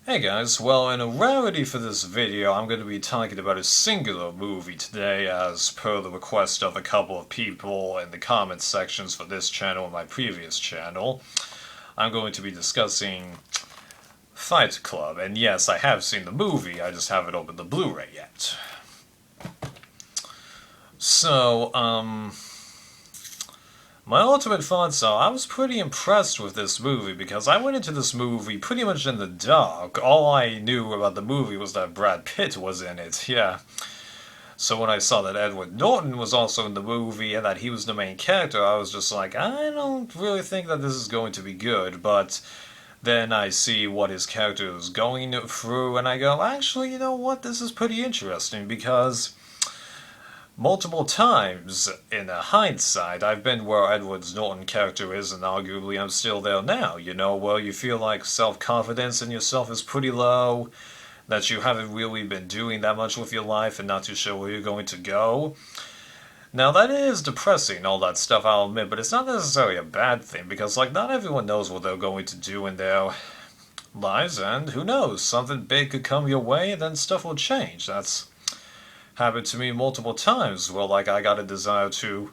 Hey guys, well, in a rarity for this video, I'm going to be talking about a singular movie today as per the request of a couple of people in the comments sections for this channel and my previous channel. I'm going to be discussing Fight Club, and yes, I have seen the movie, I just haven't opened the Blu-ray yet. So, my ultimate thoughts are, I was pretty impressed with this movie because I went into this movie pretty much in the dark. All I knew about the movie was that Brad Pitt was in it, yeah. So when I saw that Edward Norton was also in the movie and that he was the main character, I was just like, I don't really think that this is going to be good, but then I see what his character is going through and I go, actually, you know what, this is pretty interesting because multiple times, in hindsight, I've been where Edward Norton character is, and arguably I'm still there now, you know, where you feel like self-confidence in yourself is pretty low, that you haven't really been doing that much with your life and not too sure where you're going to go. Now, that is depressing, all that stuff, I'll admit, but it's not necessarily a bad thing, because, like, not everyone knows what they're going to do in their lives, and who knows, something big could come your way, and then stuff will change. That's happened to me multiple times where, like, I got a desire to,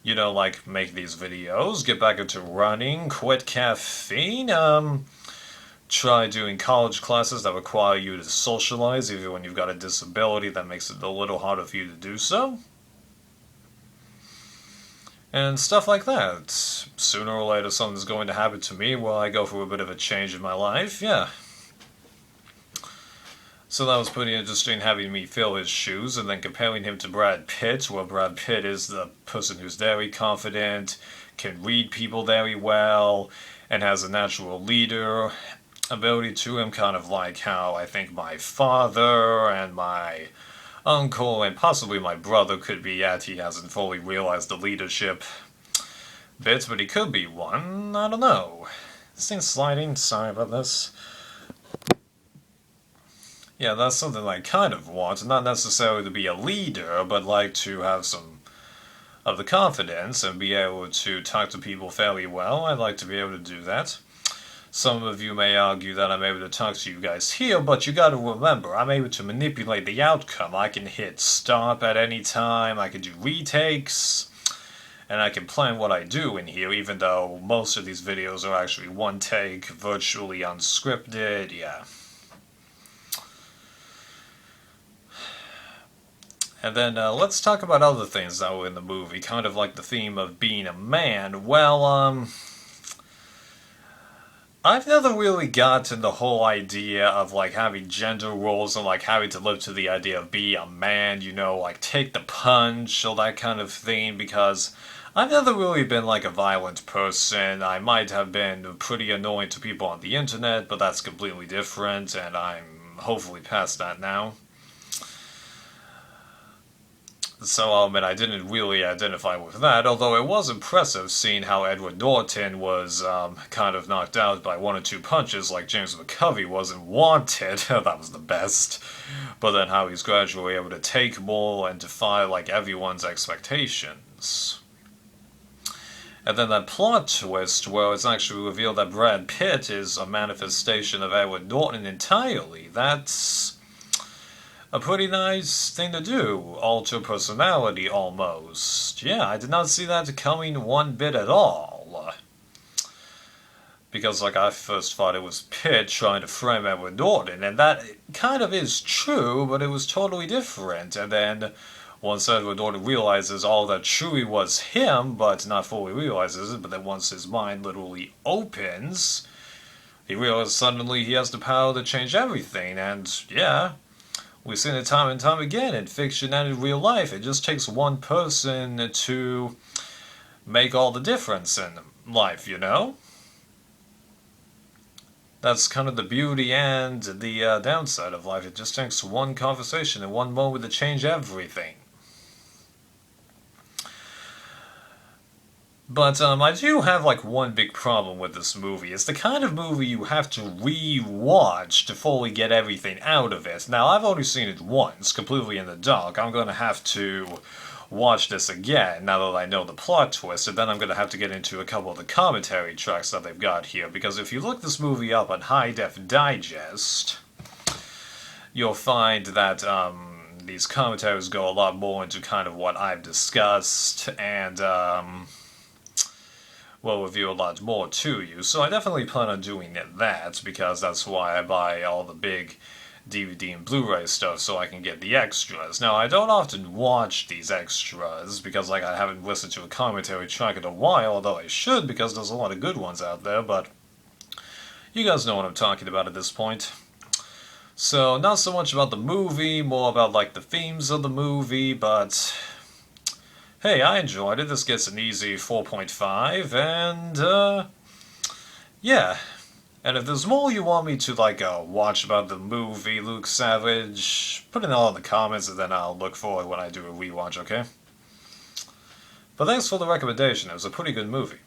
you know, like, make these videos, get back into running, quit caffeine, try doing college classes that require you to socialize even when you've got a disability that makes it a little harder for you to do so. And stuff like that. Sooner or later something's going to happen to me where I go through a bit of a change in my life, yeah. So that was pretty interesting, having me fill his shoes and then comparing him to Brad Pitt, where Brad Pitt is the person who's very confident, can read people very well, and has a natural leader ability to him, kind of like how I think my father and my uncle and possibly my brother could be at. He hasn't fully realized the leadership bits, but he could be one. I don't know. This thing's sliding, sorry about this. Yeah, that's something I kind of want, not necessarily to be a leader, but like to have some of the confidence and be able to talk to people fairly well. I'd like to be able to do that. Some of you may argue that I'm able to talk to you guys here, but you gotta remember, I'm able to manipulate the outcome. I can hit stop at any time, I can do retakes, and I can plan what I do in here, even though most of these videos are actually one take, virtually unscripted, yeah. And then let's talk about other things that were in the movie, kind of like the theme of being a man. Well, I've never really gotten the whole idea of like having gender roles and like having to live to the idea of being a man, you know, like take the punch or that kind of thing, because I've never really been like a violent person. I might have been pretty annoying to people on the internet, but that's completely different, and I'm hopefully past that now. So, I didn't really identify with that, although it was impressive seeing how Edward Norton was kind of knocked out by one or two punches like James McCovey wasn't wanted. That was the best. But then how he's gradually able to take more and defy like everyone's expectations. And then that plot twist where it's actually revealed that Brad Pitt is a manifestation of Edward Norton entirely. That's a pretty nice thing to do. Alter personality, almost. Yeah, I did not see that coming one bit at all. Because, like, I first thought it was Pitt trying to frame Edward Norton, and that kind of is true, but it was totally different. And then, once Edward Norton realizes all that truly was him, but not fully realizes it, but then once his mind literally opens, he realizes suddenly he has the power to change everything, and, yeah, we've seen it time and time again in fiction and in real life. It just takes one person to make all the difference in life, you know? That's kind of the beauty and the downside of life. It just takes one conversation and one moment to change everything. But I do have like one big problem with this movie. It's the kind of movie you have to re-watch to fully get everything out of it. Now, I've only seen it once, completely in the dark. I'm going to have to watch this again now that I know the plot twist, and then I'm gonna have to get into a couple of the commentary tracks that they've got here, because if you look this movie up on High Def Digest, you'll find that these commentaries go a lot more into kind of what I've discussed, and will reveal a lot more to you. So I definitely plan on doing that, because that's why I buy all the big DVD and Blu-ray stuff, so I can get the extras. Now, I don't often watch these extras, because like I haven't listened to a commentary track in a while, although I should, because there's a lot of good ones out there, but you guys know what I'm talking about at this point. So, not so much about the movie, more about like the themes of the movie, but hey, I enjoyed it. This gets an easy 4.5, and yeah. And if there's more you want me to like watch about the movie Luke Savage, put it all in the comments, and then I'll look for it when I do a rewatch, okay? But thanks for the recommendation. It was a pretty good movie.